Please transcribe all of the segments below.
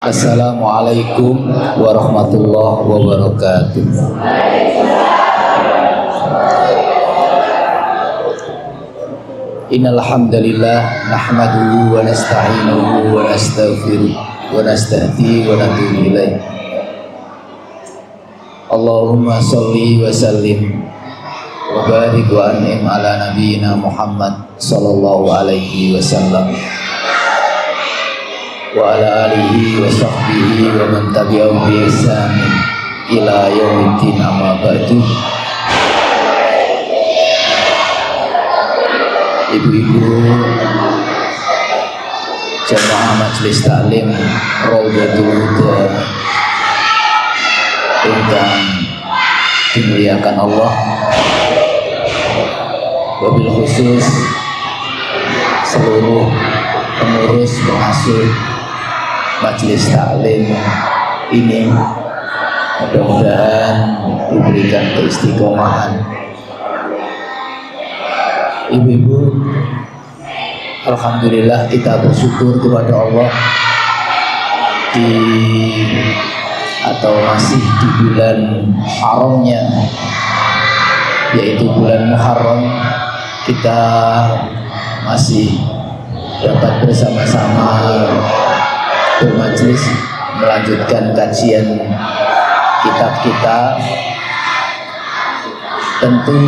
Assalamualaikum warahmatullahi wabarakatuh. Innal hamdalillah nahmaduhu wa nasta'inuhu wa nastaghfiruh wa nastahdihi wa natubu ilaih. Allahumma sholli wa sallim wa barik wa an'im ala nabiyyina Muhammad sallallahu alaihi wasallam wa ala alihi wa sahbihi wa man tabi'ahum bi ihsan ila yaumiddin, amma ba'du. Ibu-ibu jamaah majelis taklim Raudhatul Huda ingkang dimuliakan Allah, wabil khusus seluruh pengurus pengasuh majelis taklim ini, mudah-mudahan diberikan keistiqomahan. Ibu-ibu, alhamdulillah kita bersyukur kepada Allah masih di bulan haramnya, yaitu bulan Muharram, kita masih dapat bersama-sama bermajelis melanjutkan kajian kitab kita. Tentu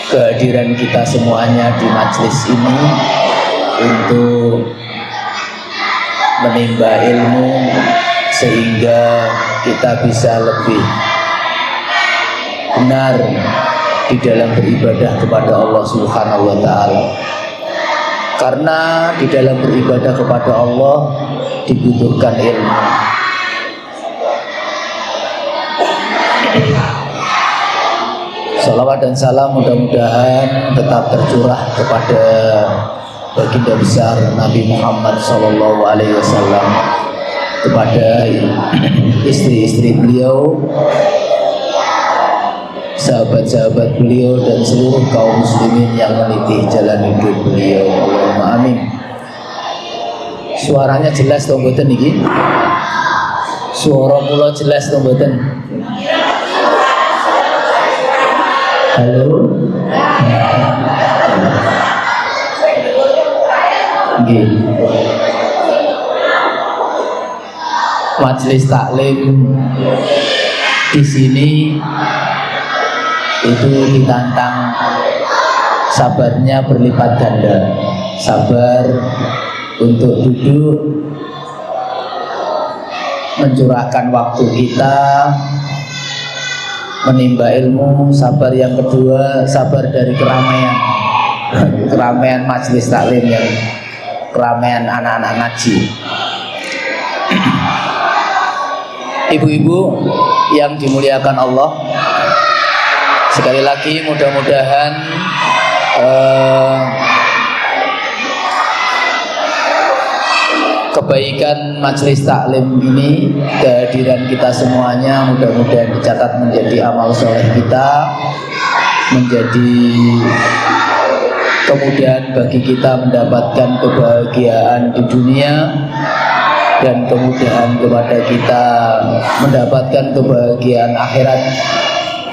kehadiran kita semuanya di majelis ini untuk menimba ilmu sehingga kita bisa lebih benar di dalam beribadah kepada Allah Subhanahu wa ta'ala. Karena di dalam beribadah kepada Allah dibutuhkan ilmu. Salawat dan salam mudah-mudahan tetap tercurah kepada baginda besar Nabi Muhammad sallallahu alaihi wasallam, kepada istri-istri beliau, sahabat-sahabat beliau, dan seluruh kaum muslimin yang meniti jalan hidup beliau. Allahumma amin. Suaranya jelas toh mboten iki? Suara kula jelas toh mboten? Halo. Nggih. Majelis taklim di sini itu ditantang sabarnya berlipat ganda. Sabar untuk duduk mencurahkan waktu kita menimba ilmu. Sabar yang kedua, sabar dari keramaian majelis taklim, yang keramaian anak-anak ngaji. Ibu-ibu yang dimuliakan Allah, sekali lagi mudah-mudahan kebaikan majelis taklim ini, kehadiran kita semuanya mudah-mudahan dicatat menjadi amal soleh kita, menjadi kemudahan bagi kita mendapatkan kebahagiaan di dunia, dan kemudahan kepada kita mendapatkan kebahagiaan akhirat.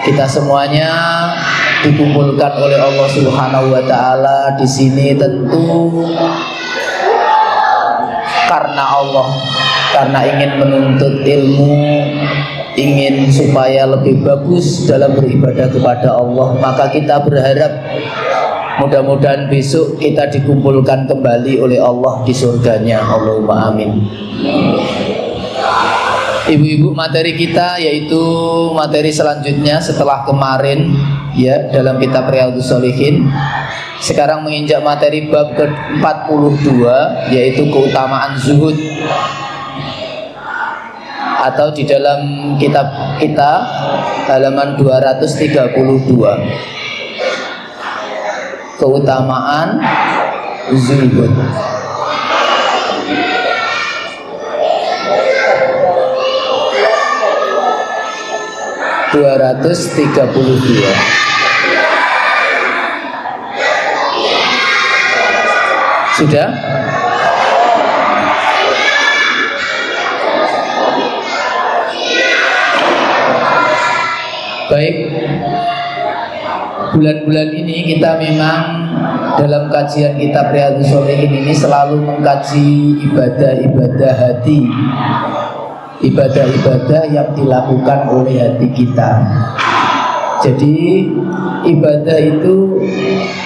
Kita semuanya dikumpulkan oleh Allah Subhanahu wa ta'ala di sini tentu karena Allah, karena ingin menuntut ilmu, ingin supaya lebih bagus dalam beribadah kepada Allah. Maka kita berharap mudah-mudahan besok kita dikumpulkan kembali oleh Allah di surganya. Allahumma amin. Ibu-ibu, materi kita yaitu materi selanjutnya setelah kemarin ya dalam kitab Riyadhus Shalihin. Sekarang menginjak materi bab ke-42, yaitu keutamaan zuhud, atau di dalam kitab kita halaman 232, keutamaan zuhud. Sudah? Baik, bulan-bulan ini kita memang dalam kajian kitab Riyadhus Shalihin ini selalu mengkaji ibadah-ibadah hati, ibadah-ibadah yang dilakukan oleh hati kita. Jadi ibadah itu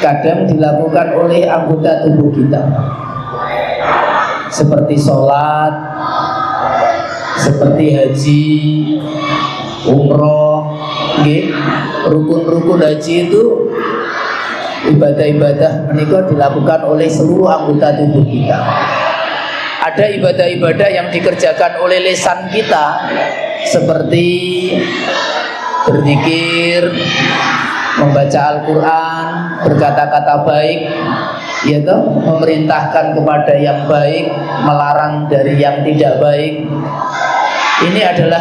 kadang dilakukan oleh anggota tubuh kita, seperti sholat, seperti haji, umroh, rukun-rukun haji itu ibadah-ibadah menika dilakukan oleh seluruh anggota tubuh kita. Ada ibadah-ibadah yang dikerjakan oleh lisan kita, seperti berzikir, membaca Al-Quran, berkata-kata baik, yaitu memerintahkan kepada yang baik, melarang dari yang tidak baik. Ini adalah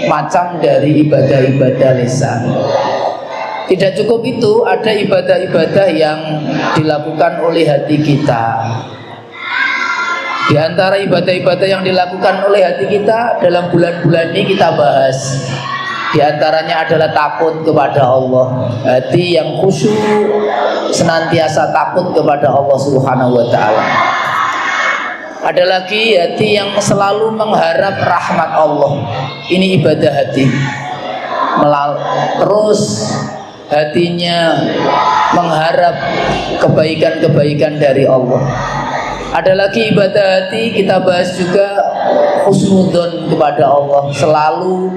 macam dari ibadah-ibadah lisan. Tidak cukup itu, ada ibadah-ibadah yang dilakukan oleh hati kita. Di antara ibadah-ibadah yang dilakukan oleh hati kita dalam bulan-bulan ini kita bahas. Di antaranya adalah takut kepada Allah. Hati yang khusyuk, senantiasa takut kepada Allah Subhanahu wa ta'ala. Ada lagi hati yang selalu mengharap rahmat Allah. Ini ibadah hati. Terus hatinya mengharap kebaikan-kebaikan dari Allah. Ada lagi ibadah hati, kita bahas juga husnudzon kepada Allah, selalu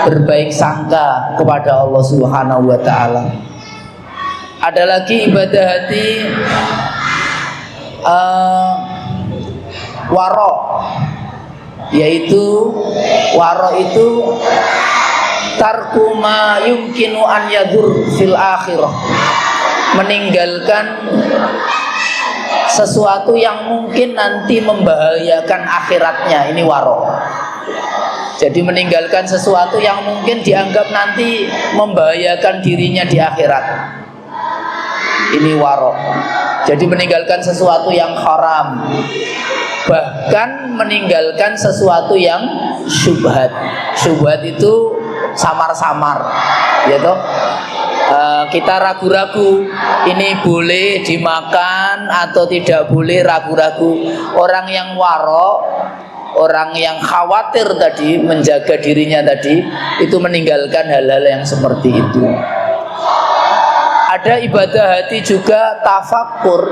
berbaik sangka kepada Allah Subhanahu wa ta'ala. Ada lagi ibadah hati waro, yaitu waro itu tarku ma yumkinu an yadur fil akhirah, meninggalkan sesuatu yang mungkin nanti membahayakan akhiratnya. Ini waro. Jadi meninggalkan sesuatu yang mungkin dianggap nanti membahayakan dirinya di akhirat. Ini waro. Jadi meninggalkan sesuatu yang haram, bahkan meninggalkan sesuatu yang syubhat. Syubhat itu samar-samar, gitu. Kita ragu-ragu, ini boleh dimakan atau tidak boleh, ragu-ragu. Orang yang waro, orang yang khawatir tadi, menjaga dirinya tadi, itu meninggalkan hal-hal yang seperti itu. Ada ibadah hati juga tafakkur,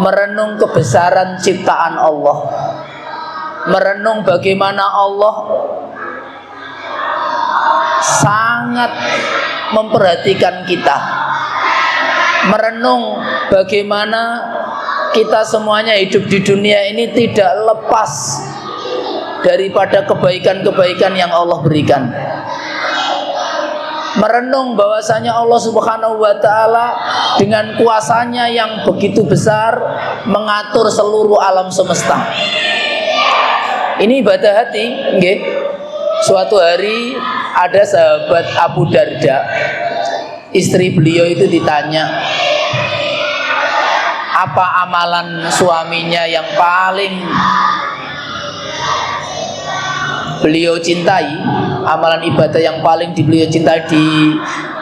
merenung kebesaran ciptaan Allah, merenung bagaimana Allah sangat memperhatikan kita, merenung bagaimana kita semuanya hidup di dunia ini tidak lepas daripada kebaikan-kebaikan yang Allah berikan. Merenung bahwasanya Allah Subhanahu wa ta'ala dengan kuasanya yang begitu besar mengatur seluruh alam semesta. Ini ibadah hati, nggih. Suatu hari ada sahabat Abu Darda, istri beliau itu ditanya, apa amalan suaminya yang paling beliau cintai, amalan ibadah yang paling beliau cintai,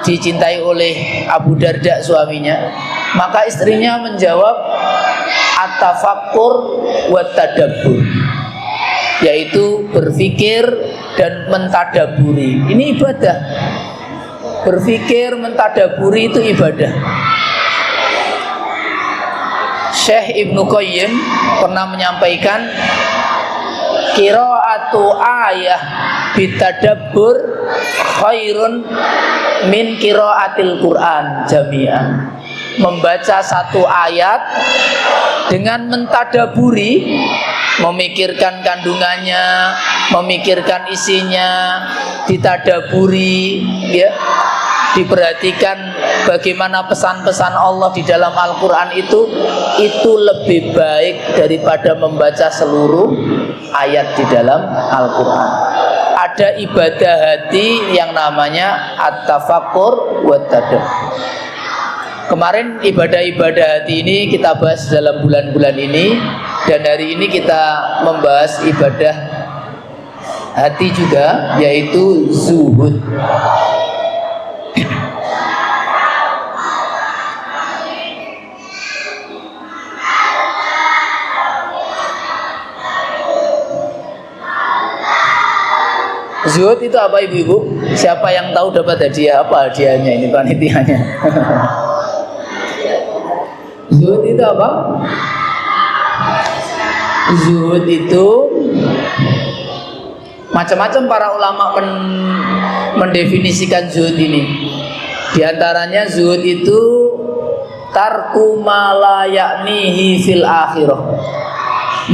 dicintai oleh Abu Darda suaminya. Maka istrinya menjawab, at-tafakkur wa tadabbur, yaitu berpikir dan mentadaburi. Ini ibadah. Berpikir, mentadaburi itu ibadah. Syekh Ibnu Qayyim pernah menyampaikan, qiraatu ayah bitadabbur khairun min qiraatil Quran jami'an. Membaca satu ayat dengan mentadaburi, memikirkan kandungannya, memikirkan isinya, ditadaburi, ya, diperhatikan bagaimana pesan-pesan Allah di dalam Al-Quran itu lebih baik daripada membaca seluruh ayat di dalam Al-Quran. Ada ibadah hati yang namanya at-tafakkur wa tadabbur. Kemarin ibadah-ibadah hati ini kita bahas dalam bulan-bulan ini, dan hari ini kita membahas ibadah hati juga, yaitu zuhud. Zuhud itu apa ibu-ibu? Siapa yang tahu dapat hadiah? Apa hadiahnya ini panitianya? Zuhud itu apa? Zuhud itu macam-macam para ulama mendefinisikan zuhud ini. Di antaranya zuhud itu tarku ma la ya'nihi fil akhirah,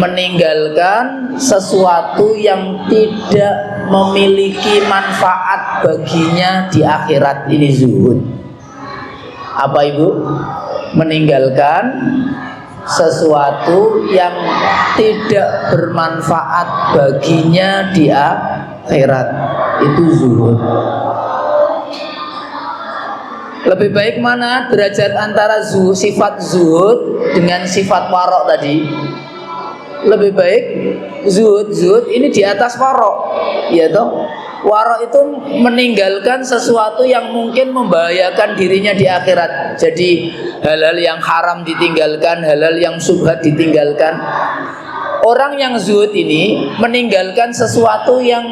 meninggalkan sesuatu yang tidak memiliki manfaat baginya di akhirat. Ini zuhud. Apa ibu? Meninggalkan sesuatu yang tidak bermanfaat baginya di akhirat. Itu zuhud. Lebih baik mana derajat antara sifat zuhud dengan sifat warok tadi? Lebih baik zuhud ini di atas warok, ya toh. Warok itu meninggalkan sesuatu yang mungkin membahayakan dirinya di akhirat. Jadi hal-hal yang haram ditinggalkan, hal-hal yang syubhat ditinggalkan. Orang yang zuhud ini meninggalkan sesuatu yang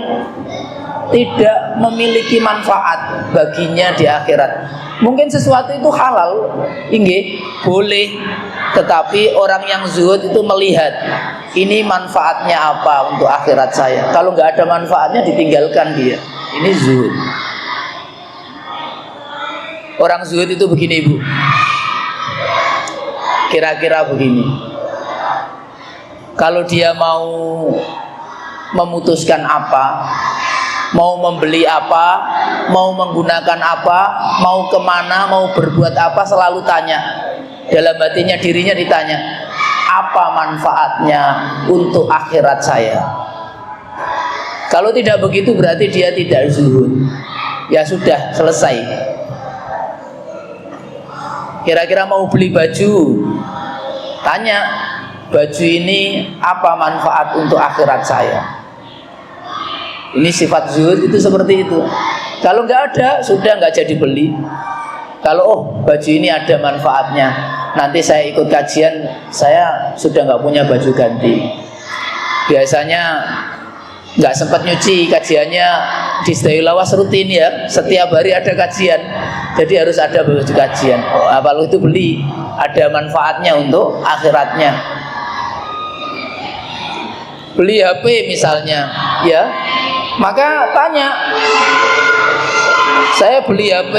tidak memiliki manfaat baginya di akhirat. Mungkin sesuatu itu halal, inggih, boleh, tetapi orang yang zuhud itu melihat ini manfaatnya apa untuk akhirat saya. Kalau nggak ada manfaatnya ditinggalkan dia. Ini zuhud. Orang zuhud itu begini ibu. Kira-kira begini. Kalau dia mau memutuskan apa, mau membeli apa, mau menggunakan apa, mau kemana, mau berbuat apa, selalu tanya. Dalam hatinya, dirinya ditanya, apa manfaatnya untuk akhirat saya? Kalau tidak begitu berarti dia tidak zuhud. Ya sudah, selesai. Kira-kira mau beli baju, tanya, baju ini apa manfaat untuk akhirat saya? Ini sifat zuhud itu seperti itu. Kalau nggak ada, sudah nggak jadi beli. Kalau baju ini ada manfaatnya, nanti saya ikut kajian, saya sudah nggak punya baju ganti. Biasanya nggak sempat nyuci, kajiannya di Sedayu Lawas rutin ya, setiap hari ada kajian, jadi harus ada baju kajian. Kalau itu beli, ada manfaatnya untuk akhiratnya. Beli HP misalnya, ya, maka tanya, saya beli HP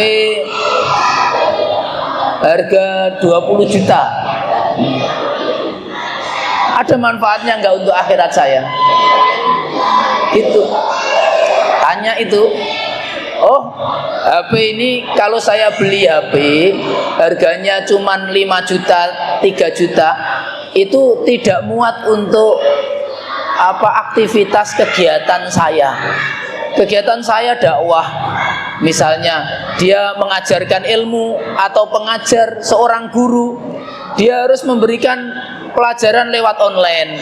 harga 20 juta, ada manfaatnya enggak untuk akhirat saya? Itu tanya itu. HP ini kalau saya beli HP harganya cuma 5 juta, 3 juta, itu tidak muat untuk aktivitas kegiatan saya. Kegiatan saya dakwah, misalnya dia mengajarkan ilmu atau pengajar, seorang guru, dia harus memberikan pelajaran lewat online,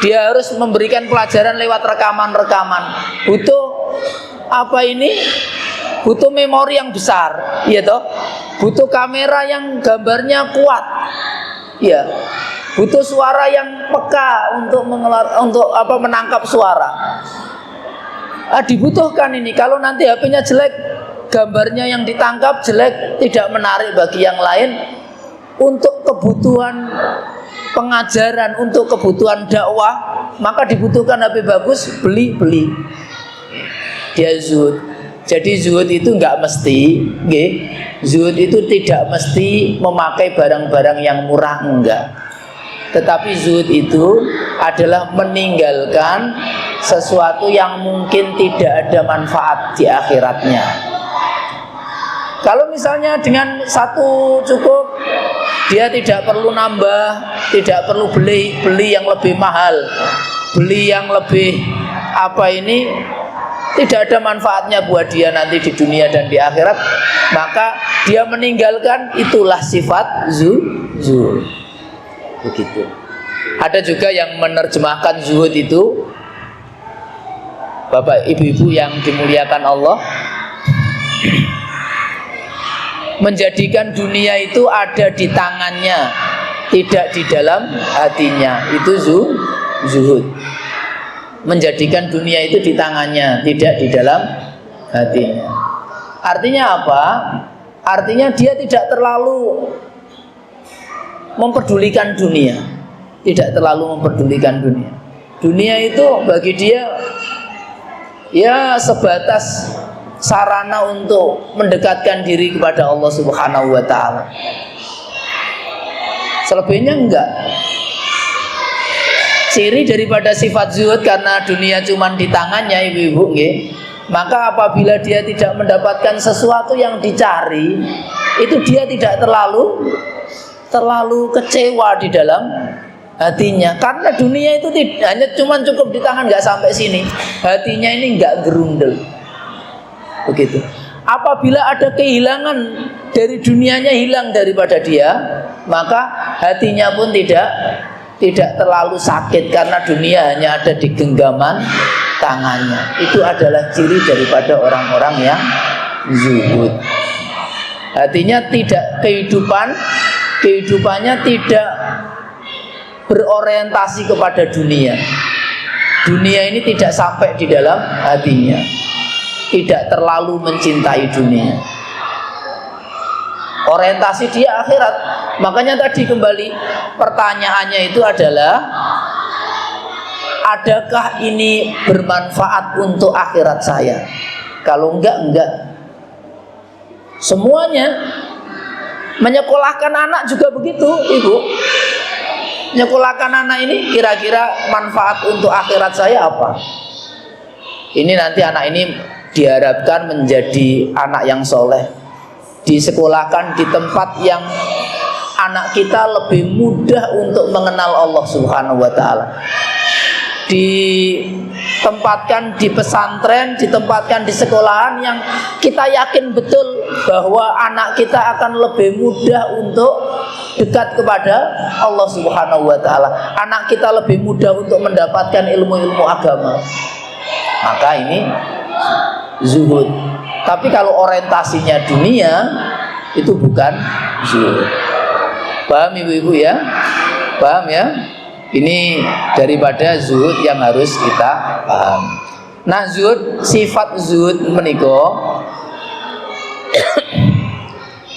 dia harus memberikan pelajaran lewat rekaman-rekaman. Butuh butuh memori yang besar, ya toh. Butuh kamera yang gambarnya kuat, ya. Butuh suara yang peka untuk menangkap suara. Dibutuhkan ini. Kalau nanti HP-nya jelek, gambarnya yang ditangkap jelek, tidak menarik bagi yang lain. Untuk kebutuhan pengajaran, untuk kebutuhan dakwah, maka dibutuhkan HP bagus, beli. Dia zuhud. Jadi zuhud itu enggak mesti, zuhud itu tidak mesti memakai barang-barang yang murah, enggak. Tetapi zuhud itu adalah meninggalkan sesuatu yang mungkin tidak ada manfaat di akhiratnya. Kalau misalnya dengan satu cukup, dia tidak perlu nambah, tidak perlu beli yang lebih mahal, beli yang lebih tidak ada manfaatnya buat dia nanti di dunia dan di akhirat, maka dia meninggalkan. Itulah sifat zuhud. Begitu. Ada juga yang menerjemahkan zuhud itu Bapak ibu-ibu yang dimuliakan Allah, menjadikan dunia itu ada di tangannya, tidak di dalam hatinya, itu zuhud. Menjadikan dunia itu di tangannya, tidak di dalam hatinya. Artinya apa? Artinya dia tidak terlalu memperdulikan dunia. Tidak terlalu memperdulikan dunia. Dunia itu bagi dia ya sebatas sarana untuk mendekatkan diri kepada Allah Subhanahu wa taala. Selebihnya enggak. Ciri daripada sifat zuhud karena dunia cuma di tangannya ibu-ibu nggih. Maka apabila dia tidak mendapatkan sesuatu yang dicari, itu dia tidak terlalu kecewa di dalam hatinya. Karena dunia itu hanya cuma cukup di tangan, nggak sampai sini. Hatinya ini nggak gerundel. Begitu. Apabila ada kehilangan dari dunianya hilang daripada dia, maka hatinya pun tidak terlalu sakit karena dunia hanya ada di genggaman tangannya. Itu adalah ciri daripada orang-orang yang zuhud. Artinya tidak kehidupannya tidak berorientasi kepada dunia. Dunia ini tidak sampai di dalam hatinya. Tidak terlalu mencintai dunia. Orientasi dia akhirat. Makanya tadi kembali pertanyaannya itu adalah, adakah ini bermanfaat untuk akhirat saya? Kalau enggak. Semuanya. Menyekolahkan anak juga begitu, ibu. Menyekolahkan anak ini kira-kira manfaat untuk akhirat saya apa? Ini nanti anak ini diharapkan menjadi anak yang soleh, disekolahkan di tempat yang anak kita lebih mudah untuk mengenal Allah Subhanahu wa taala. Ditempatkan di pesantren, ditempatkan di sekolahan yang kita yakin betul bahwa anak kita akan lebih mudah untuk dekat kepada Allah Subhanahu wa taala. Anak kita lebih mudah untuk mendapatkan ilmu-ilmu agama. Maka ini zuhud. Tapi kalau orientasinya dunia, itu bukan zuhud. Paham ibu-ibu ya? Paham ya? Ini daripada zuhud yang harus kita paham. Nah, zuhud, sifat zuhud menika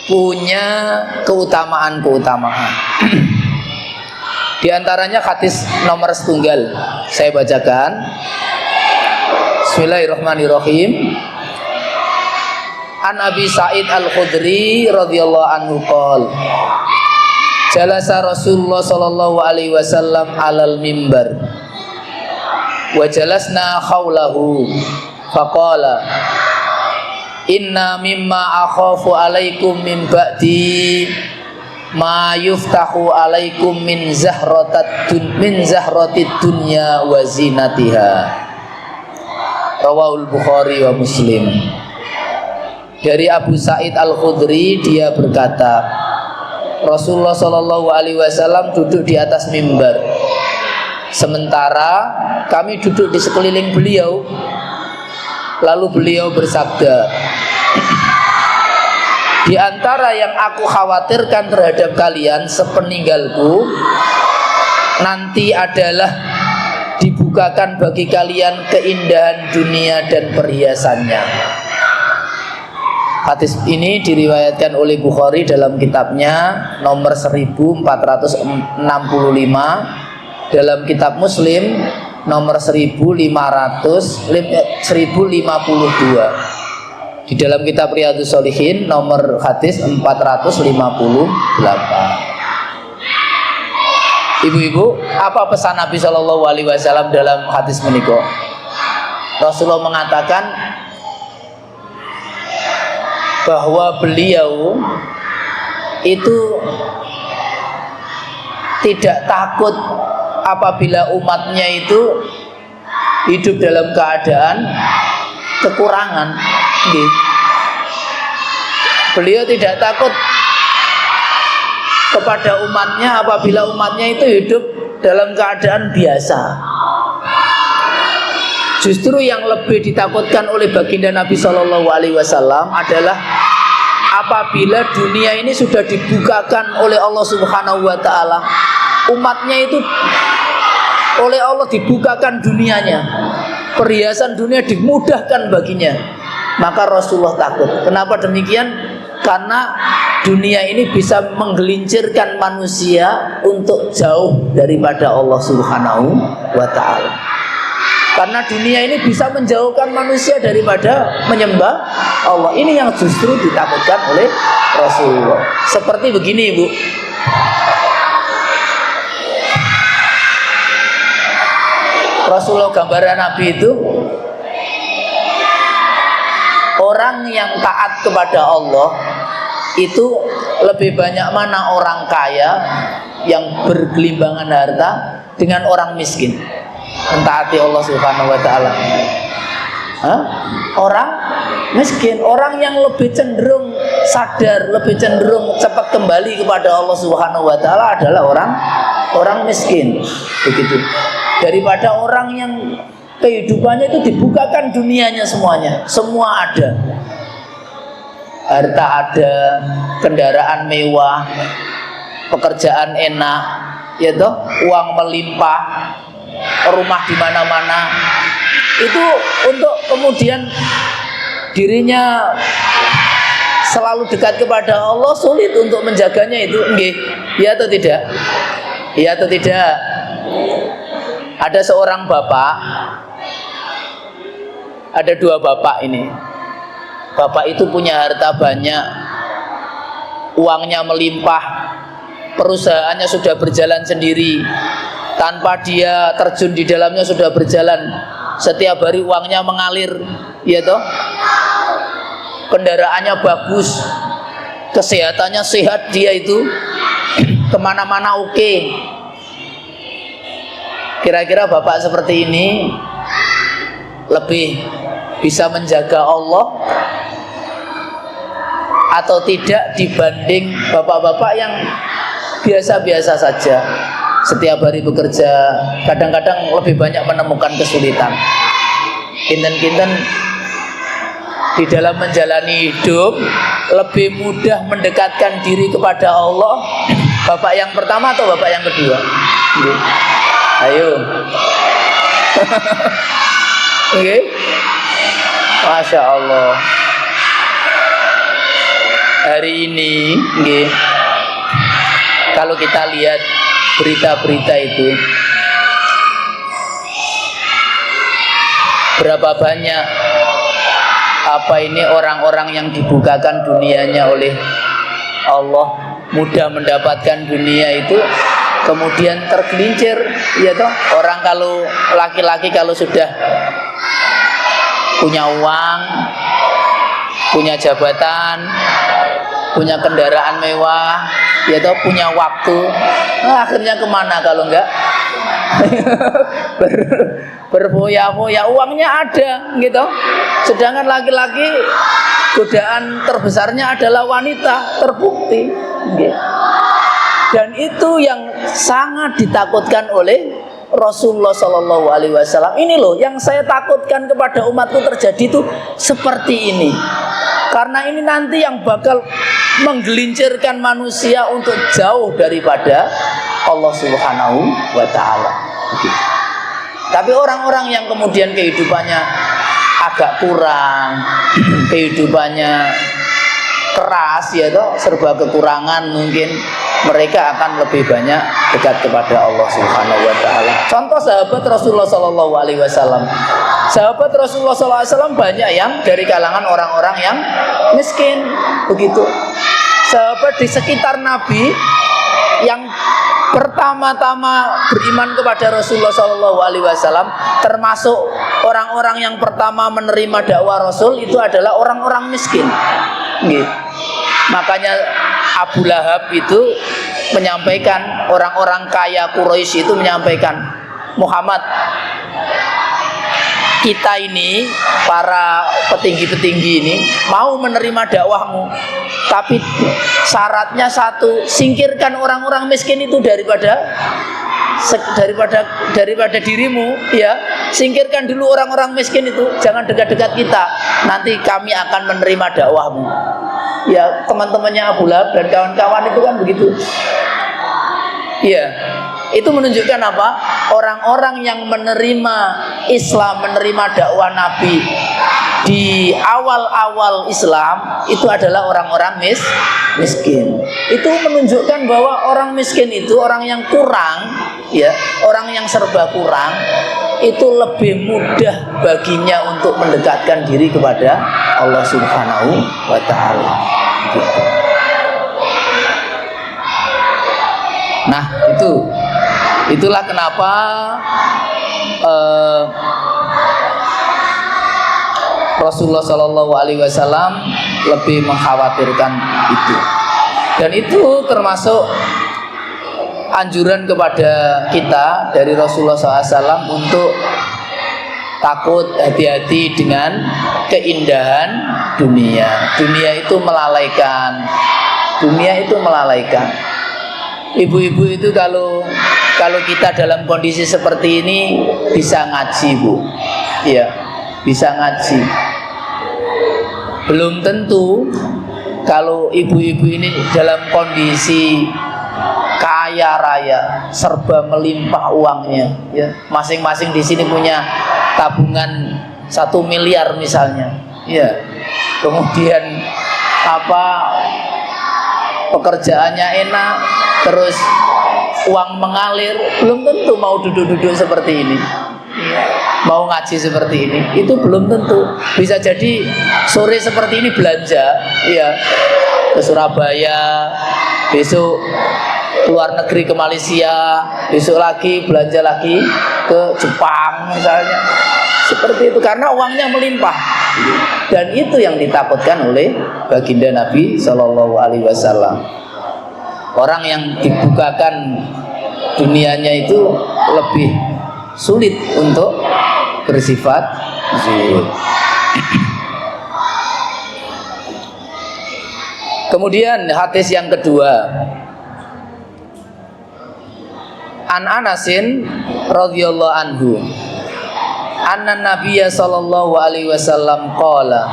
punya keutamaan-keutamaan. Di antaranya hadis nomor setunggal saya bacakan. Bismillahirrahmanirrahim. An Abi Sa'id Al-Khudri radhiyallahu anhu qol, jalasa Rasulullah sallallahu alaihi wasallam alal mimbar wa jalasna khawlahu faqala inna mimma akhafu alaikum min ba'di ma yuftahu alaikum min zahratid dunya wa zinatiha. Rawahul Bukhari wa Muslim. Dari Abu Sa'id Al-Khudri, dia berkata, Rasulullah Shallallahu Alaihi Wasallam duduk di atas mimbar, sementara kami duduk di sekeliling beliau. Lalu beliau bersabda, di antara yang aku khawatirkan terhadap kalian sepeninggalku nanti adalah dibukakan bagi kalian keindahan dunia dan perhiasannya. Hadis ini diriwayatkan oleh Bukhari dalam kitabnya nomor 1465, dalam kitab Muslim nomor 1052, di dalam kitab Riyadhus Shalihin nomor hadis 458. Ibu-ibu, apa pesan Nabi Shallallahu Alaihi Wasallam dalam hadis menika? Rasulullah mengatakan bahwa beliau itu tidak takut apabila umatnya itu hidup dalam keadaan kekurangan. Beliau tidak takut kepada umatnya apabila umatnya itu hidup dalam keadaan biasa. Justru yang lebih ditakutkan oleh baginda Nabi Shallallahu Alaihi Wasallam adalah apabila dunia ini sudah dibukakan oleh Allah Subhanahu Wa Taala, umatnya itu oleh Allah dibukakan dunianya, perhiasan dunia dimudahkan baginya, maka Rasulullah takut. Kenapa demikian? Karena dunia ini bisa menggelincirkan manusia untuk jauh daripada Allah Subhanahu wa Ta'ala. Karena dunia ini bisa menjauhkan manusia daripada menyembah Allah. Ini yang justru ditakutkan oleh Rasulullah. Seperti begini, Ibu. Rasulullah gambaran Nabi itu orang yang taat kepada Allah itu lebih banyak mana orang kaya yang bergelimbangan harta dengan orang miskin mentaati Allah Subhanahu wa Ta'ala. Orang miskin, orang yang lebih cenderung sadar, lebih cenderung cepat kembali kepada Allah Subhanahu wa Ta'ala adalah orang miskin, begitu, daripada orang yang kehidupannya itu dibukakan dunianya semuanya, semua ada, harta ada, kendaraan mewah, pekerjaan enak, ya toh, uang melimpah, rumah di mana-mana. Itu untuk kemudian dirinya selalu dekat kepada Allah sulit untuk menjaganya itu, nggih, ya atau tidak? Ya atau tidak? Ada seorang bapak, ada dua bapak ini. Bapak itu punya harta banyak, uangnya melimpah, perusahaannya sudah berjalan sendiri, tanpa dia terjun di dalamnya sudah berjalan. Setiap hari uangnya mengalir, ya toh. Kendaraannya bagus, kesehatannya sehat, dia itu kemana-mana oke. Kira-kira bapak seperti ini lebih bisa menjaga Allah atau tidak dibanding bapak-bapak yang biasa-biasa saja, setiap hari bekerja, kadang-kadang lebih banyak menemukan kesulitan. Kinten-kinten di dalam menjalani hidup lebih mudah mendekatkan diri kepada Allah bapak yang pertama atau bapak yang kedua? Ayo. Oke. Masya Allah. Hari ini, nggih, kalau kita lihat berita-berita itu, berapa banyak orang-orang yang dibukakan dunianya oleh Allah, mudah mendapatkan dunia itu, kemudian tergelincir, ya toh. Orang kalau laki-laki kalau sudah punya uang, punya jabatan, punya kendaraan mewah, ya toh, punya waktu, nah, akhirnya kemana kalau enggak berfoya-foya, uangnya ada, gitu. Sedangkan laki-laki godaan terbesarnya adalah wanita, terbukti, gitu. Dan itu yang sangat ditakutkan oleh Rasulullah Shallallahu Alaihi Wasallam. Ini loh yang saya takutkan kepada umatku terjadi itu seperti ini. Karena ini nanti yang bakal menggelincirkan manusia untuk jauh daripada Allah Subhanahu wa Ta'ala. Tapi orang-orang yang kemudian kehidupannya agak kurang, kehidupannya keras, ya toh, serba kekurangan, mungkin mereka akan lebih banyak dekat kepada Allah Subhanahu wa Ta'ala. Contoh sahabat Rasulullah Sallallahu Alaihi Wasallam. Sahabat Rasulullah Sallallahu Alaihi Wasallam banyak yang dari kalangan orang-orang yang miskin, begitu. Sahabat di sekitar Nabi yang pertama-tama beriman kepada Rasulullah Sallallahu Alaihi Wasallam, termasuk orang-orang yang pertama menerima dakwah Rasul itu adalah orang-orang miskin. Gitu. Makanya Abu Lahab itu menyampaikan, orang-orang kaya Quraisy itu menyampaikan, Muhammad, kita ini para petinggi-petinggi ini mau menerima dakwahmu, tapi syaratnya satu, singkirkan orang-orang miskin itu daripada dirimu, ya. Singkirkan dulu orang-orang miskin itu, jangan dekat-dekat kita. Nanti kami akan menerima dakwahmu. Ya, teman-temannya Abu Lahab dan kawan-kawan itu kan begitu. Iya, itu menunjukkan apa? Orang-orang yang menerima Islam, menerima dakwah Nabi di awal-awal Islam itu adalah orang-orang miskin. Itu menunjukkan bahwa orang miskin itu orang yang kurang, ya, orang yang serba kurang, itu lebih mudah baginya untuk mendekatkan diri kepada Allah Subhanahu wa Ta'ala. Gitu. Nah, itulah kenapa Rasulullah Shallallahu Alaihi Wasallam lebih mengkhawatirkan itu, dan itu termasuk anjuran kepada kita dari Rasulullah SAW untuk takut, hati-hati dengan keindahan dunia. Dunia itu melalaikan. Dunia itu melalaikan. Ibu-ibu itu kalau kita dalam kondisi seperti ini bisa ngaji, Bu. Iya, bisa ngaji. Belum tentu kalau ibu-ibu ini dalam kondisi kaya raya, serba melimpah uangnya, ya. Masing-masing di sini punya tabungan 1 miliar misalnya, ya. Kemudian pekerjaannya enak, terus uang mengalir, belum tentu mau duduk-duduk seperti ini, mau ngaji seperti ini, itu belum tentu. Bisa jadi sore seperti ini belanja, ya, ke Surabaya, besok keluar negeri ke Malaysia, besok lagi belanja lagi ke Jepang misalnya, seperti itu, karena uangnya melimpah. Dan itu yang ditakutkan oleh baginda Nabi Shallallahu Alaihi Wasallam. Orang yang dibukakan dunianya itu lebih sulit untuk bersifat zuhud. Kemudian hadis yang kedua, An Anasin radhiyallahu anhu, anna Nabiyya sallallahu alaihi wasallam qala,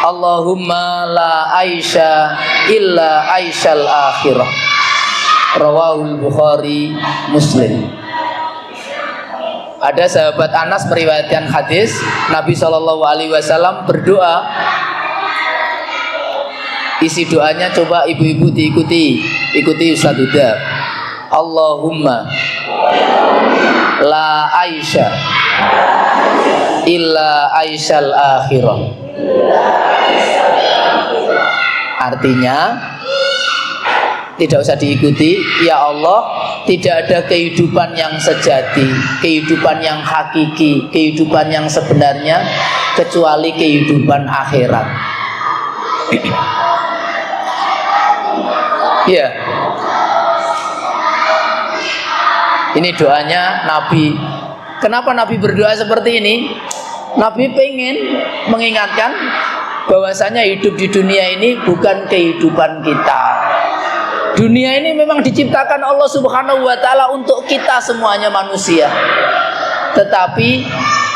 Allahumma la aisha illa aishal akhirah. Rawahul Bukhari Muslim. Ada sahabat Anas meriwayatkan hadis, Nabi sallallahu alaihi wasallam berdoa. Isi doanya coba ibu-ibu ikuti Ustaz Huda. Allahumma la aisha illa aishal akhirah. Artinya tidak usah diikuti, ya Allah, tidak ada kehidupan yang sejati, kehidupan yang hakiki, kehidupan yang sebenarnya kecuali kehidupan akhirat. Ya, ini doanya Nabi. Kenapa Nabi berdoa seperti ini? Nabi pengen mengingatkan bahwasanya hidup di dunia ini bukan kehidupan kita. Dunia ini memang diciptakan Allah Subhanahu wa Ta'ala untuk kita semuanya manusia. Tetapi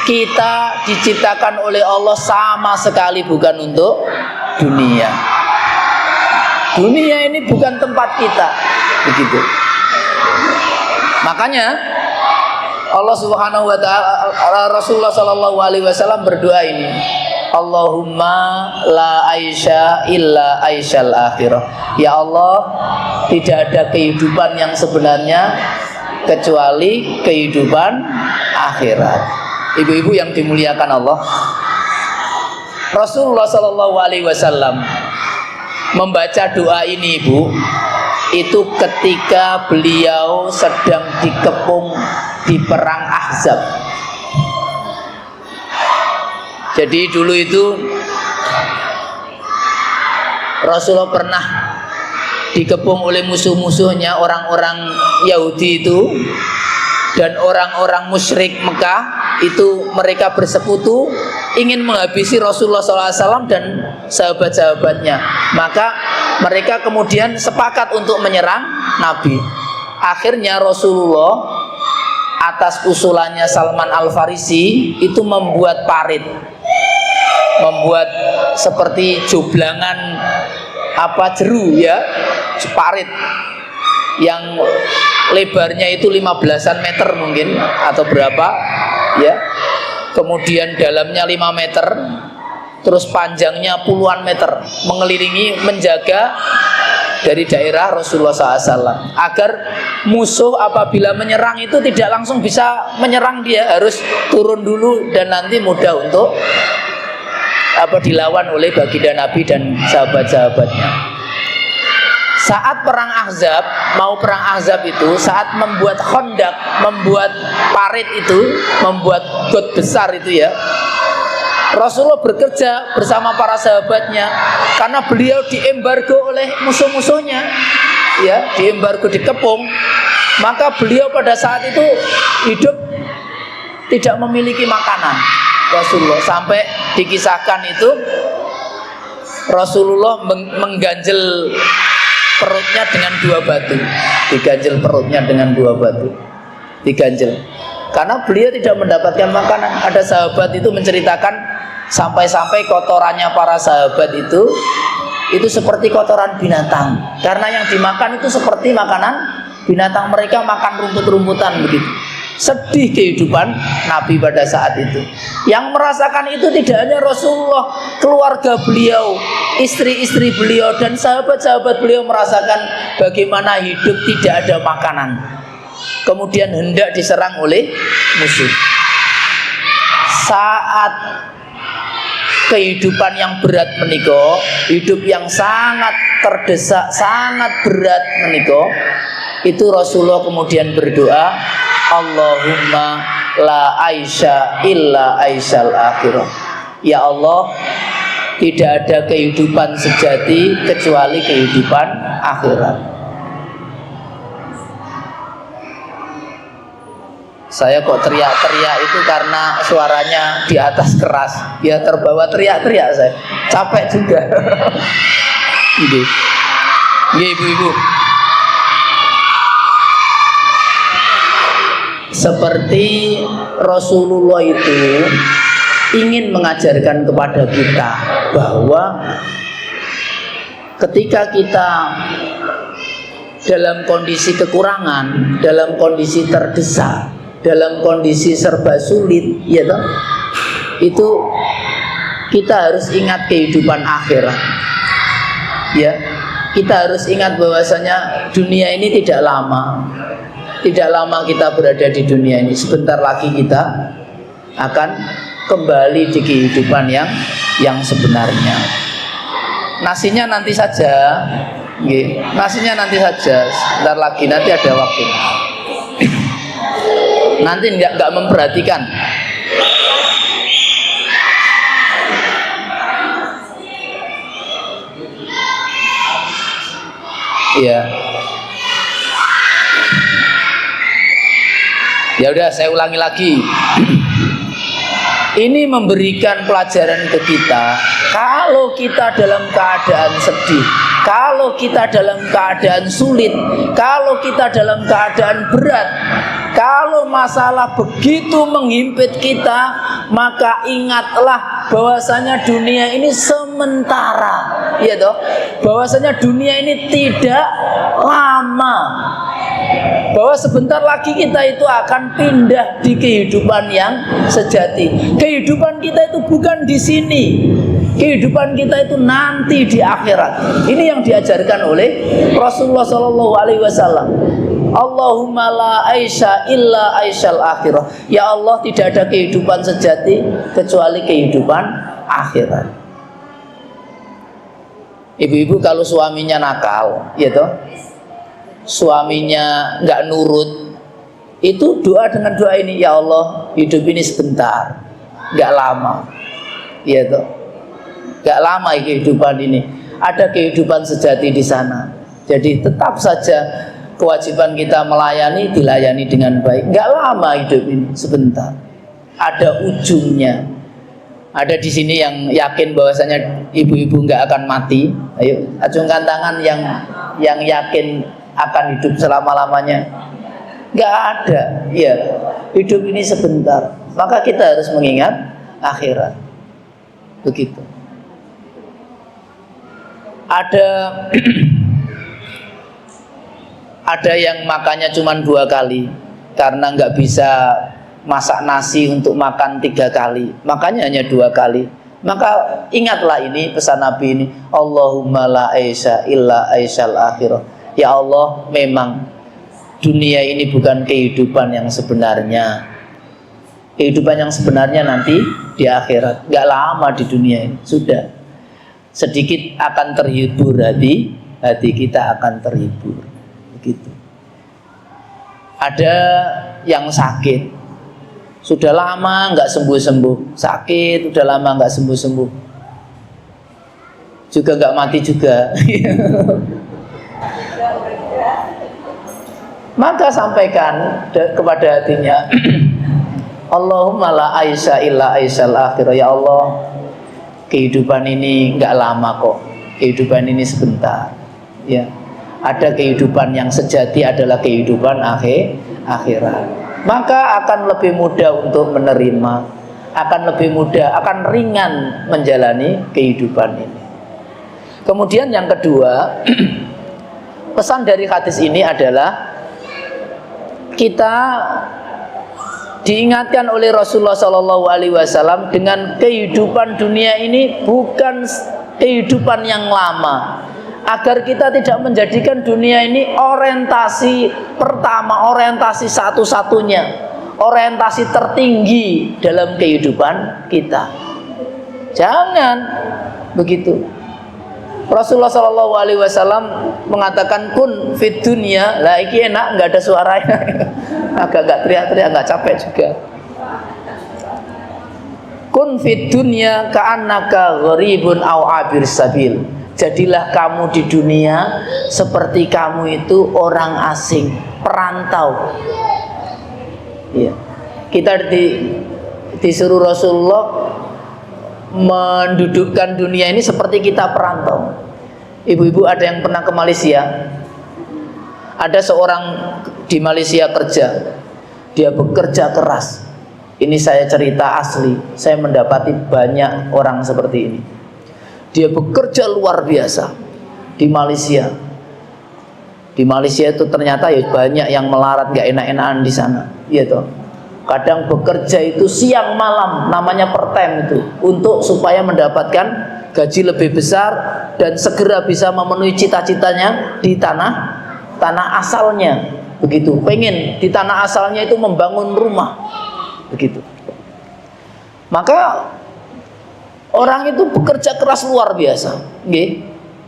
kita diciptakan oleh Allah sama sekali bukan untuk dunia. Dunia ini bukan tempat kita, begitu. Makanya Allah Subhanahu wa Ta'ala, Rasulullah Sallallahu Alaihi Wasallam berdoa ini, Allahumma la aisha illa aishal akhirah. Ya Allah, tidak ada kehidupan yang sebenarnya kecuali kehidupan akhirat. Ibu-ibu yang dimuliakan Allah, Rasulullah Sallallahu Alaihi Wasallam membaca doa ini, Ibu, itu ketika beliau sedang dikepung di perang Ahzab. Jadi dulu itu Rasulullah pernah dikepung oleh musuh-musuhnya, orang-orang Yahudi itu dan orang-orang musyrik Mekah. Itu mereka bersekutu ingin menghabisi Rasulullah SAW dan sahabat-sahabatnya. Maka mereka kemudian sepakat untuk menyerang Nabi. Akhirnya Rasulullah atas usulannya Salman Al-Farisi itu membuat parit, membuat seperti joblangan jeru ya, parit yang lebarnya itu 15-an meter mungkin atau berapa ya, kemudian dalamnya 5 meter, terus panjangnya puluhan meter, mengelilingi, menjaga dari daerah Rasulullah SAW agar musuh apabila menyerang itu tidak langsung bisa menyerang dia, harus turun dulu dan nanti mudah untuk dilawan oleh baginda Nabi dan sahabat-sahabatnya. Saat perang Ahzab itu, saat membuat Khandaq, membuat parit itu, membuat got besar itu ya, Rasulullah bekerja bersama para sahabatnya karena beliau diembargo oleh musuh-musuhnya ya, diembargo, dikepung. Maka beliau pada saat itu hidup tidak memiliki makanan. Rasulullah sampai dikisahkan itu Rasulullah mengganjel perutnya dengan 2 batu, diganjel perutnya dengan 2 batu, diganjel karena beliau tidak mendapatkan makanan. Ada sahabat itu menceritakan sampai-sampai kotorannya para sahabat itu seperti kotoran binatang, karena yang dimakan itu seperti makanan binatang, mereka makan rumput-rumputan begitu. Sedih kehidupan Nabi pada saat itu. Yang merasakan itu tidak hanya Rasulullah, keluarga beliau, istri-istri beliau dan sahabat-sahabat beliau merasakan bagaimana hidup tidak ada makanan, kemudian hendak diserang oleh musuh. Saat kehidupan yang berat meniko, hidup yang sangat terdesak, sangat berat meniko, itu Rasulullah kemudian berdoa, Allahumma la aisha illa aishal akhirah. Ya Allah, tidak ada kehidupan sejati kecuali kehidupan akhirat. Saya kok teriak-teriak itu karena suaranya di atas keras, ya terbawa teriak-teriak, saya capek juga. Ini ibu-ibu, seperti Rasulullah itu ingin mengajarkan kepada kita bahwa ketika kita dalam kondisi kekurangan, dalam kondisi terdesak, dalam kondisi serba sulit, ya toh, itu kita harus ingat kehidupan akhirat. Ya, kita harus ingat bahwasanya dunia ini tidak lama. Tidak lama kita berada di dunia ini. Sebentar lagi kita akan kembali di kehidupan yang sebenarnya. Nasinya nanti saja, nasinya nanti saja. Sebentar lagi, nanti ada waktu. Nanti nggak memperhatikan. Iya. Ya udah, saya ulangi lagi. Ini memberikan pelajaran ke kita. Kalau kita dalam keadaan sedih, kalau kita dalam keadaan sulit, kalau kita dalam keadaan berat, kalau masalah begitu menghimpit kita, maka ingatlah bahwasanya dunia ini sementara, ya toh, bahwasanya dunia ini tidak lama, bahwa sebentar lagi kita itu akan pindah di kehidupan yang sejati. Kehidupan kita itu bukan di sini, kehidupan kita itu nanti di akhirat. Ini yang diajarkan oleh Rasulullah SAW. Allahumma la aisha illa aishal akhirah. Ya Allah, tidak ada kehidupan sejati kecuali kehidupan akhirat. Ibu-ibu kalau suaminya nakal, ya toh, suaminya nggak nurut, itu doa dengan doa ini, ya Allah, hidup ini sebentar, nggak lama, ya toh, nggak lama kehidupan ini, ada kehidupan sejati di sana. Jadi tetap saja kewajiban kita melayani, dilayani dengan baik. Nggak lama hidup ini, sebentar, ada ujungnya. Ada di sini yang yakin bahwasanya ibu-ibu nggak akan mati. Ayo, acungkan tangan yang yakin akan hidup selama-lamanya. Nggak ada. Ya, hidup ini sebentar. Maka kita harus mengingat akhirat. Begitu. Ada yang makannya cuma 2 kali karena nggak bisa masak nasi untuk makan 3 kali, makanya hanya 2 kali. Maka ingatlah ini pesan Nabi ini, Allahumma la aisha illa aishal akhirah. Ya Allah, memang dunia ini bukan kehidupan yang sebenarnya. Kehidupan yang sebenarnya nanti di akhirat. Nggak lama di dunia ini, sudah. Sedikit akan terhibur hati kita akan terhibur. Begitu. Ada yang sakit, sudah lama nggak sembuh-sembuh, sakit, sudah lama nggak sembuh-sembuh, juga nggak mati juga. Maka sampaikan kepada hatinya, Allahumma la aisha illa aishal akhirah. Ya Allah, kehidupan ini nggak lama kok, kehidupan ini sebentar. Ya, ada kehidupan yang sejati adalah kehidupan akhirat. Maka akan lebih mudah untuk menerima, akan lebih mudah, akan ringan menjalani kehidupan ini. Kemudian yang kedua, pesan dari hadis ini adalah kita diingatkan oleh Rasulullah SAW dengan kehidupan dunia ini bukan kehidupan yang lama, agar kita tidak menjadikan dunia ini orientasi pertama, orientasi satu-satunya, orientasi tertinggi dalam kehidupan kita. Jangan begitu. Rasulullah SAW mengatakan kun fid dunya, lah iki enak, nggak ada suaranya, agak teriak-teriak, nggak capek juga. Kun fid dunya ka'annaka gharibun aw abir sabil. Jadilah kamu di dunia seperti kamu itu orang asing, perantau. Iya. Kita disuruh Rasulullah mendudukkan dunia ini seperti kita perantau. Ibu-ibu ada yang pernah ke Malaysia? Ada seorang di Malaysia kerja, dia bekerja keras. Ini saya cerita asli, saya mendapati banyak orang seperti ini. Dia bekerja luar biasa di Malaysia. Di Malaysia itu ternyata ya banyak yang melarat, gak enak-enakan di sana. Iya toh. Kadang bekerja itu siang malam, namanya per time itu, untuk supaya mendapatkan gaji lebih besar dan segera bisa memenuhi cita-citanya di tanah asalnya. Begitu. Pengen di tanah asalnya itu membangun rumah. Begitu. Maka orang itu bekerja keras luar biasa.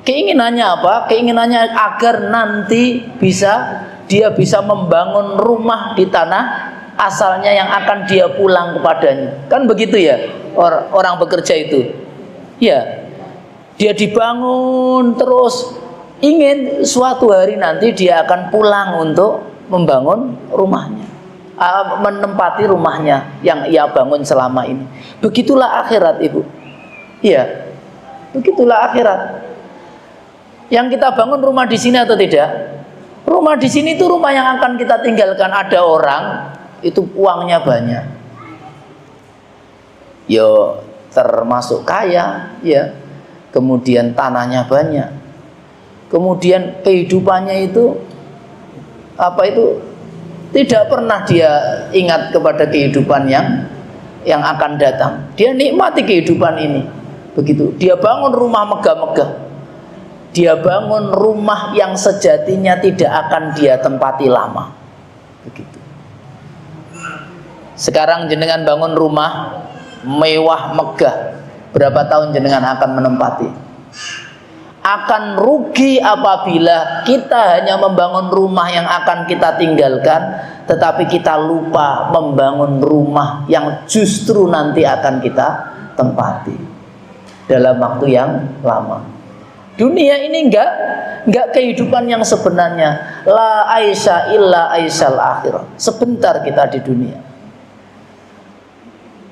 Keinginannya apa? Keinginannya agar nanti dia bisa membangun rumah di tanah asalnya yang akan dia pulang kepadanya. Kan begitu ya orang bekerja itu. Ya, dia dibangun terus, ingin suatu hari nanti dia akan pulang untuk membangun rumahnya, menempati rumahnya yang ia bangun selama ini. Begitulah akhirat, Ibu. Iya, begitulah akhirat. Yang kita bangun rumah di sini atau tidak? Rumah di sini itu rumah yang akan kita tinggalkan. Ada orang itu uangnya banyak, yo termasuk kaya, ya. Kemudian tanahnya banyak. Kemudian kehidupannya itu tidak pernah dia ingat kepada kehidupan yang akan datang. Dia nikmati kehidupan ini. Begitu. Dia bangun rumah megah-megah. Dia bangun rumah yang sejatinya tidak akan dia tempati lama. Begitu. Sekarang jenengan bangun rumah mewah megah, berapa tahun jenengan akan menempati? Akan rugi apabila kita hanya membangun rumah yang akan kita tinggalkan, tetapi kita lupa membangun rumah yang justru nanti akan kita tempati dalam waktu yang lama. Dunia ini enggak kehidupan yang sebenarnya. La aisha illa aishal akhirah. Sebentar kita di dunia.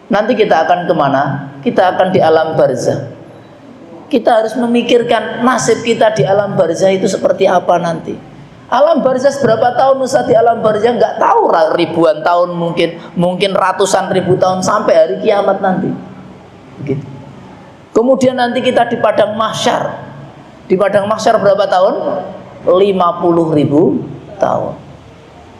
Nanti kita akan kemana? Kita akan di alam barzah. Kita harus memikirkan nasib kita di alam barzah itu seperti apa nanti. Alam barzah berapa tahun Ustaz? Di alam barzah nggak tahu, ribuan tahun, mungkin ratusan ribu tahun sampai hari kiamat nanti. Begitu. Kemudian nanti kita di padang mahsyar. Di padang mahsyar berapa tahun? 50.000 tahun.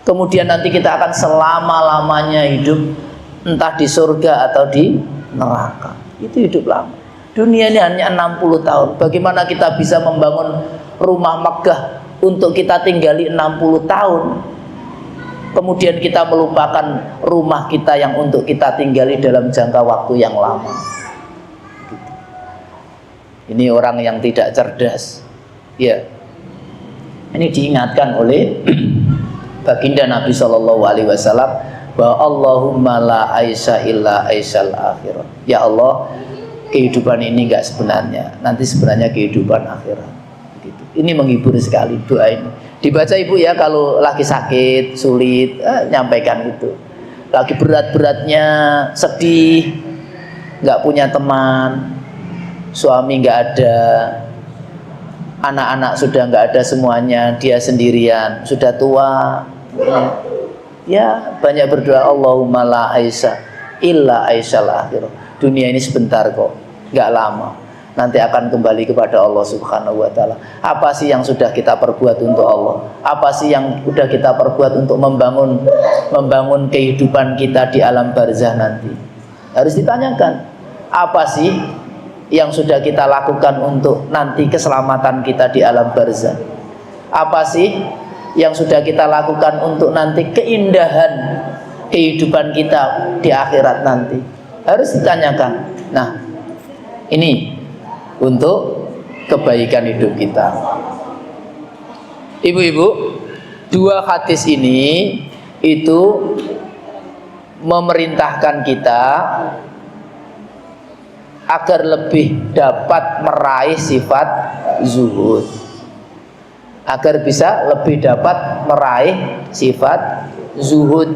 Kemudian nanti kita akan selama-lamanya hidup entah di surga atau di neraka. Itu hidup lama. Dunia ini hanya 60 tahun. Bagaimana kita bisa membangun rumah megah untuk kita tinggali 60 tahun? Kemudian kita melupakan rumah kita yang untuk kita tinggali dalam jangka waktu yang lama. Ini orang yang tidak cerdas. Ya. Ini diingatkan oleh baginda Nabi SAW bahwa Allahumma la aisha illa aishal akhirah. Ya Allah, kehidupan ini enggak sebenarnya, nanti sebenarnya kehidupan akhirat. Begitu. Ini menghibur sekali doa ini. Dibaca ibu ya kalau lagi sakit, sulit, nyampaikan itu. Lagi berat-beratnya, sedih, nggak punya teman, suami nggak ada, anak-anak sudah nggak ada semuanya, dia sendirian, sudah tua. Ya banyak berdoa, Allahumma la aisha illa aishal akhirah. Dunia ini sebentar kok, nggak lama, nanti akan kembali kepada Allah Subhanahu wa ta'ala. Apa sih yang sudah kita perbuat untuk Allah? Apa sih yang sudah kita perbuat untuk membangun kehidupan kita di alam barzah nanti? Harus ditanyakan, apa sih yang sudah kita lakukan untuk nanti keselamatan kita di alam barzah? Apa sih yang sudah kita lakukan untuk nanti keindahan kehidupan kita di akhirat nanti? Harus ditanyakan. Nah, ini untuk kebaikan hidup kita. Ibu-ibu, dua hadis ini itu memerintahkan kita agar lebih dapat meraih sifat zuhud, agar bisa lebih dapat meraih sifat zuhud,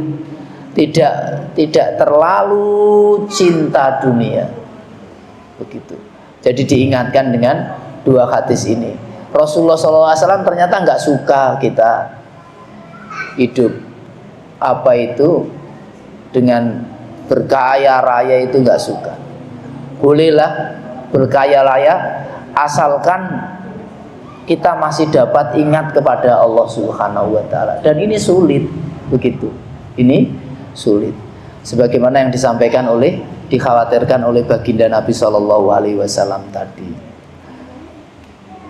tidak terlalu cinta dunia. Begitu. Jadi diingatkan dengan dua hadis ini. Rasulullah SAW ternyata nggak suka kita hidup apa itu dengan berkaya raya, itu nggak suka. Bolehlah berkaya raya asalkan kita masih dapat ingat kepada Allah Subhanahu wa ta'ala. Dan ini sulit, begitu. Ini sulit. Sebagaimana yang dikhawatirkan oleh baginda Nabi SAW tadi.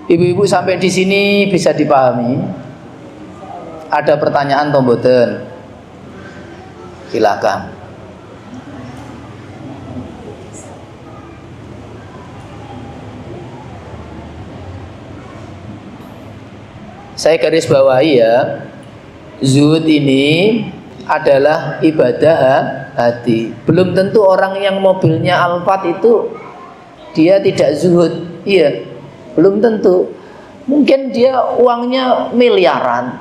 Ibu-ibu sampai di sini bisa dipahami? Ada pertanyaan toh mboten? Silakan. Saya garis bawahi ya, zuhud ini adalah ibadah hati. Belum tentu orang yang mobilnya Alphard itu dia tidak zuhud. Iya, belum tentu. Mungkin dia uangnya miliaran,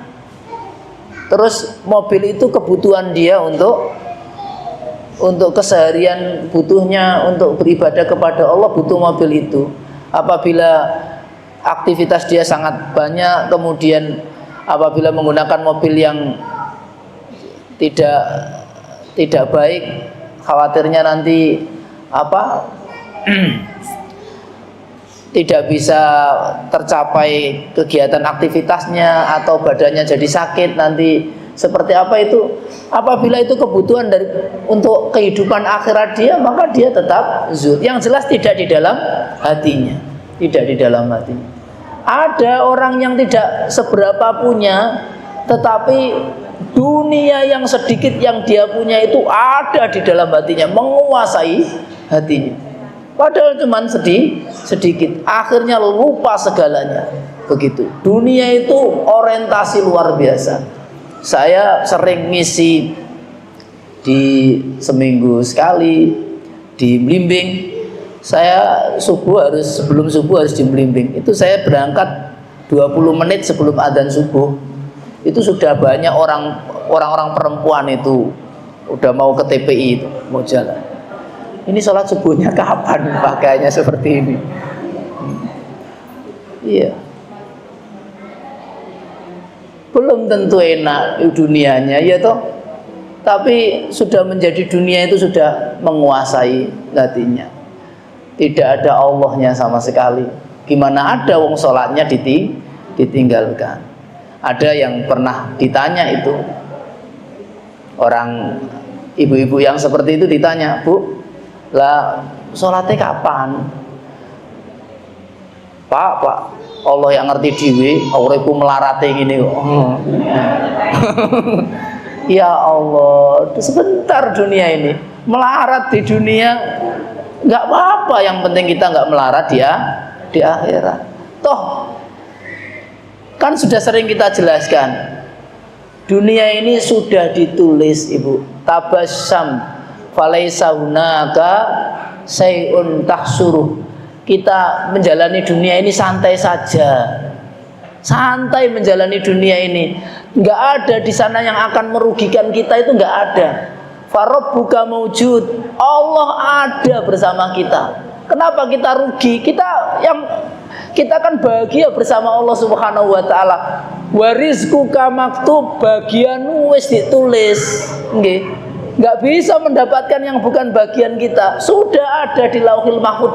terus mobil itu kebutuhan dia untuk keseharian, butuhnya untuk beribadah kepada Allah, butuh mobil itu. Apabila aktivitas dia sangat banyak, kemudian apabila menggunakan mobil yang tidak baik, khawatirnya nanti tidak bisa tercapai kegiatan aktivitasnya, atau badannya jadi sakit nanti seperti apa itu. Apabila itu kebutuhan untuk kehidupan akhirat dia, maka dia tetap zuhud. Yang jelas tidak di dalam hatinya, tidak di dalam hatinya. Ada orang yang tidak seberapa punya, tetapi dunia yang sedikit yang dia punya itu ada di dalam hatinya, menguasai hatinya. Padahal cuma sedikit, akhirnya lupa segalanya. Begitu. Dunia itu orientasi luar biasa. Saya sering ngisi di seminggu sekali di Blimbing. Saya sebelum subuh harus di Blimbing. Itu saya berangkat 20 menit sebelum adzan subuh. Itu sudah banyak orang-orang perempuan itu udah mau ke TPI itu, mau jalan. Ini sholat subuhnya kapan pakainya seperti ini? Iya. belum tentu enak dunianya, ya toh. Tapi sudah menjadi dunia itu sudah menguasai hatinya. Tidak ada Allahnya sama sekali. Gimana ada wong sholatnya ditinggalkan. Ada yang pernah ditanya itu, orang ibu-ibu yang seperti itu ditanya, Bu, lah sholatnya kapan? Pak, Allah yang ngerti dhewe, uripku melarate ngene kok. Ya Allah, sebentar dunia ini. Melarat di dunia nggak apa-apa, yang penting kita nggak melarat ya di akhirat. Toh kan sudah sering kita jelaskan, dunia ini sudah ditulis, Ibu. Tabassam falaisa hunaka sayun tahsuruh. Kita menjalani dunia ini santai saja, santai menjalani dunia ini. Nggak ada di sana yang akan merugikan kita, itu nggak ada. Farabbuka maujud, Allah ada bersama kita. Kenapa kita rugi? Kita kan bahagia bersama Allah Subhanahu wa taala. Warizquka maktub, bagianmu wis ditulis. Nggih. Nggak bisa mendapatkan yang bukan bagian kita. Sudah ada di Lauhil Mahfuz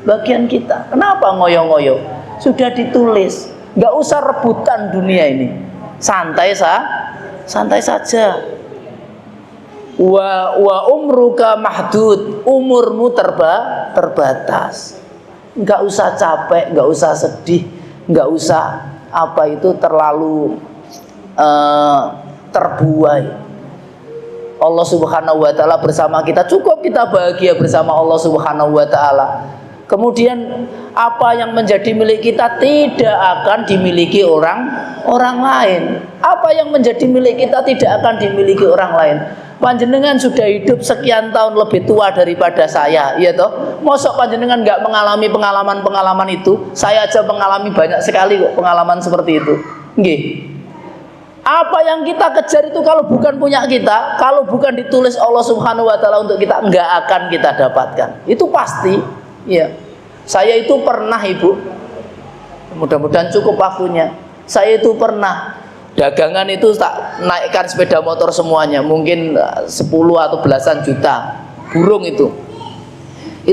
bagian kita. Kenapa ngoyo-ngoyo? Sudah ditulis. Nggak usah rebutan dunia ini. Santai saja. Wa umruka mahdud, umurmu terbatas. Nggak usah capek, nggak usah sedih, nggak usah terlalu terbuai. Allah Subhanahu wa taala bersama kita, cukup kita bahagia bersama Allah Subhanahu wa taala. Kemudian apa yang menjadi milik kita tidak akan dimiliki orang lain. Apa yang menjadi milik kita tidak akan dimiliki orang lain. Panjenengan sudah hidup sekian tahun lebih tua daripada saya, ya toh. Mosok panjenengan nggak mengalami pengalaman itu? Saya aja mengalami banyak sekali kok pengalaman seperti itu. Nggih. Apa yang kita kejar itu kalau bukan punya kita, kalau bukan ditulis Allah Subhanahu wa taala untuk kita, nggak akan kita dapatkan. Itu pasti. Ya, saya itu pernah, Ibu, mudah-mudahan cukup waktunya. Saya itu pernah dagangan itu tak naikkan sepeda motor semuanya, mungkin 10 atau belasan juta burung itu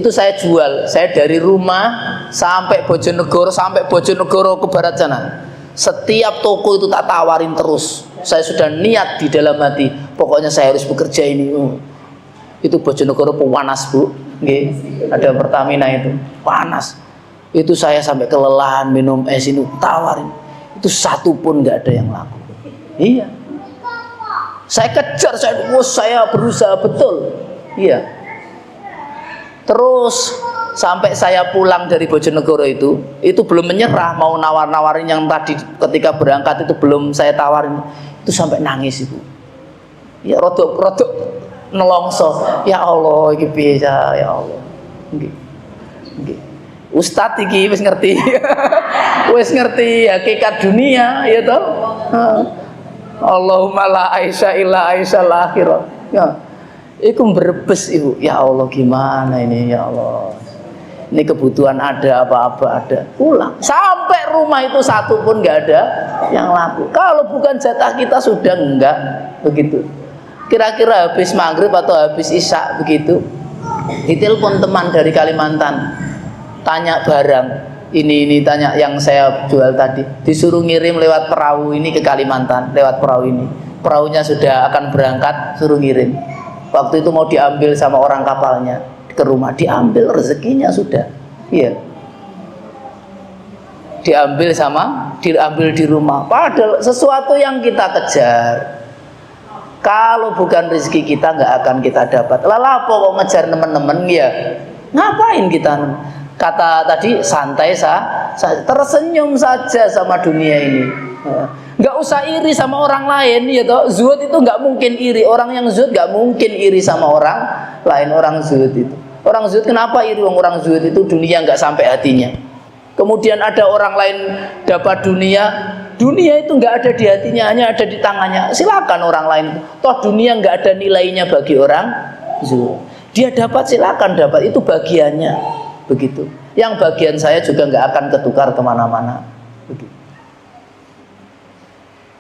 saya jual. Saya dari rumah sampai Bojonegoro ke barat sana, setiap toko itu tak tawarin terus. Saya sudah niat di dalam hati, pokoknya saya harus bekerja ini. Itu Bojonegoro panas, Bu. Nggih, ada Pertamina itu panas. Itu saya sampai kelelahan minum es ini, tawarin. Itu satu pun nggak ada yang laku. Iya. Saya kejar, saya berusaha betul. Iya. Terus sampai saya pulang dari Bojonegoro itu belum menyerah, mau nawar-nawarin yang tadi ketika berangkat itu belum saya tawarin. Itu sampai nangis, Ibu. Ya rodok nelongso, ya Allah iki piye ya Allah. Nggih. Ustaz iki wis ngerti. Wis ngerti hakikat dunia, ya toh. Allahumma la aisha illa aishal akhirah. Ya. Iku berebes, Ibu. Ya Allah, gimana ini, ya Allah. Ini kebutuhan ada, apa-apa ada. Pulang. Sampai rumah itu satu pun nggak ada yang laku. Kalau bukan jatah kita sudah enggak begitu. Kira-kira habis maghrib atau habis isya begitu, ditelepon teman dari Kalimantan, tanya barang ini tanya yang saya jual tadi, disuruh ngirim lewat perahu ini ke Kalimantan, lewat perahu ini. Perahunya sudah akan berangkat, suruh ngirim. Waktu itu mau diambil sama orang kapalnya ke rumah, diambil rezekinya sudah. Iya. Diambil di rumah. Padahal sesuatu yang kita kejar, kalau bukan rezeki kita nggak akan kita dapat. Lalu kok ngejar teman-teman ya? Ngapain kita? Kata tadi santai tersenyum saja sama dunia ini. Nggak usah iri sama orang lain, ya toh. Zuhud itu nggak mungkin iri. Orang yang zuhud nggak mungkin iri sama orang lain. Orang zuhud itu. Orang zuhud kenapa iri? Orang zuhud itu dunia nggak sampai hatinya. Kemudian ada orang lain dapat dunia itu nggak ada di hatinya, hanya ada di tangannya. Silakan orang lain. Toh dunia nggak ada nilainya bagi orang zuhud. Dia dapat, silakan dapat, itu bagiannya. Begitu. Yang bagian saya juga nggak akan ketukar kemana-mana. Begitu.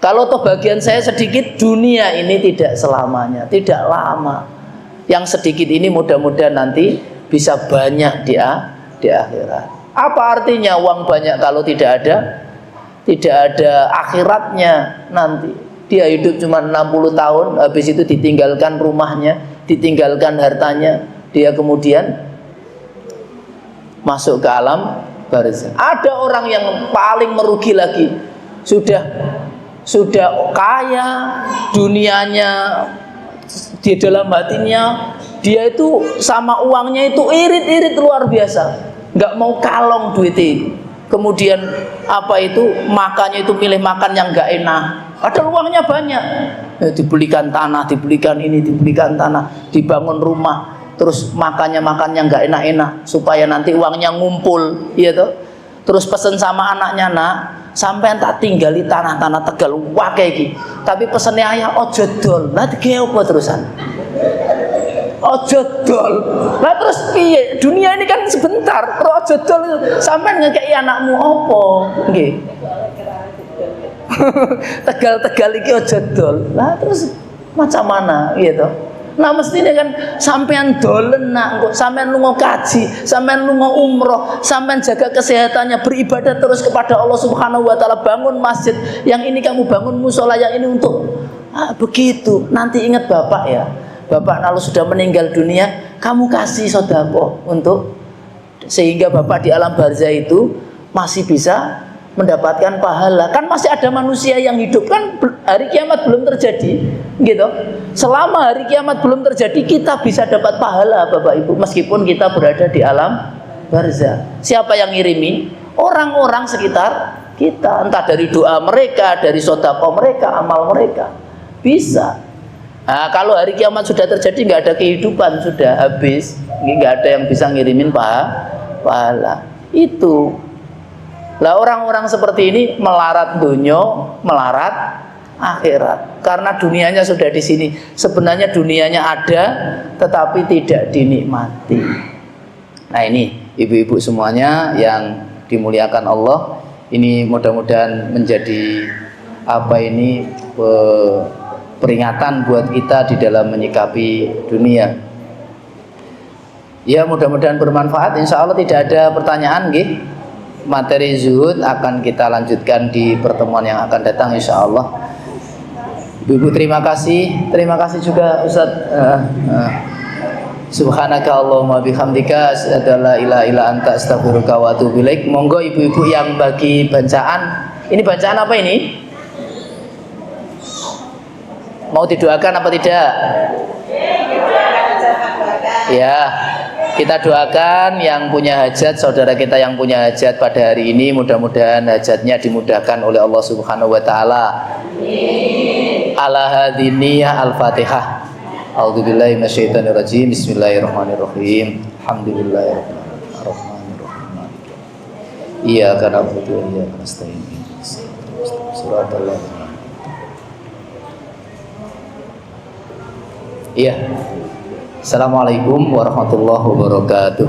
Kalau toh bagian saya sedikit, dunia ini tidak selamanya, tidak lama. Yang sedikit ini mudah-mudahan nanti bisa banyak di akhirat. Apa artinya uang banyak kalau tidak ada akhiratnya nanti? Dia hidup cuma 60 tahun, habis itu ditinggalkan rumahnya, ditinggalkan hartanya, dia kemudian masuk ke alam barzakh. Ada orang yang paling merugi lagi, sudah kaya, dunianya di dalam hatinya, dia itu sama uangnya itu irit-irit luar biasa, nggak mau kalong duitnya. Kemudian apa itu, makannya itu milih makan yang nggak enak. Ada uangnya banyak, dibelikan tanah, dibelikan ini, dibelikan tanah, dibangun rumah, terus makannya makan yang nggak enak-enak supaya nanti uangnya ngumpul, iya toh. Terus pesen sama anaknya, nak, sampean tak tinggali tanah-tanah Tegal wae iki. Tapi pesennya ayah ojo dol. Lah iki apa terusan? Ojo dol. Lah terus piye? Dunia ini kan sebentar. Terus ojo dol sampean ngekeki anakmu apa? Nggih. Tegal-tegal iki ojo dol. Lah terus macam mana gitu? Nah mestinya kan sampean dolen nak, sampean lunga kaji, sampean lunga umroh, sampean jaga kesehatannya, beribadah terus kepada Allah Subhanahu wa taala, bangun masjid, yang ini kamu bangun musola, yang ini untuk begitu. Nanti ingat bapak ya. Bapak kalau sudah meninggal dunia, kamu kasih sedekah untuk, sehingga bapak di alam barzah itu masih bisa mendapatkan pahala. Kan masih ada manusia yang hidup, kan hari kiamat belum terjadi gitu. Selama hari kiamat belum terjadi, kita bisa dapat pahala Bapak Ibu, meskipun kita berada di alam barzah. Siapa yang ngirimi? Orang-orang sekitar kita, entah dari doa mereka, dari sedekah mereka, amal mereka. Bisa. Nah, kalau hari kiamat sudah terjadi, nggak ada kehidupan, sudah habis, nggak ada yang bisa ngirimin pahala. Itu. Lah orang-orang seperti ini melarat dunia, melarat akhirat. Karena dunianya sudah di sini. Sebenarnya dunianya ada, tetapi tidak dinikmati. Nah ini ibu-ibu semuanya yang dimuliakan Allah, ini mudah-mudahan menjadi peringatan buat kita di dalam menyikapi dunia. Ya mudah-mudahan bermanfaat. Insya Allah tidak ada pertanyaan, nggih. Materi zuhud akan kita lanjutkan di pertemuan yang akan datang insya Allah. Ibu terima kasih juga Ustadz. Subhanaka Allahumma bihamdika asyhadu an la ilaha illa anta astaghfiruka wa atubu ilaik. Monggo ibu-ibu yang bagi bacaan. Ini bacaan apa ini? Mau didoakan apa tidak? Ya, kita doakan yang punya hajat, saudara kita yang punya hajat pada hari ini, mudah-mudahan hajatnya dimudahkan oleh Allah Subhanahu wa taala. Amin. Ala hadiniyah al-Fatihah. A'udzubillahi minasyaitonir rajim. Bismillahirrahmanirrahim. Alhamdulillahirabbil alamin. Iyyaka na'budu wa iyyaka nasta'in. Shiratal ladzina. Iya. Assalamualaikum warahmatullahi wabarakatuh.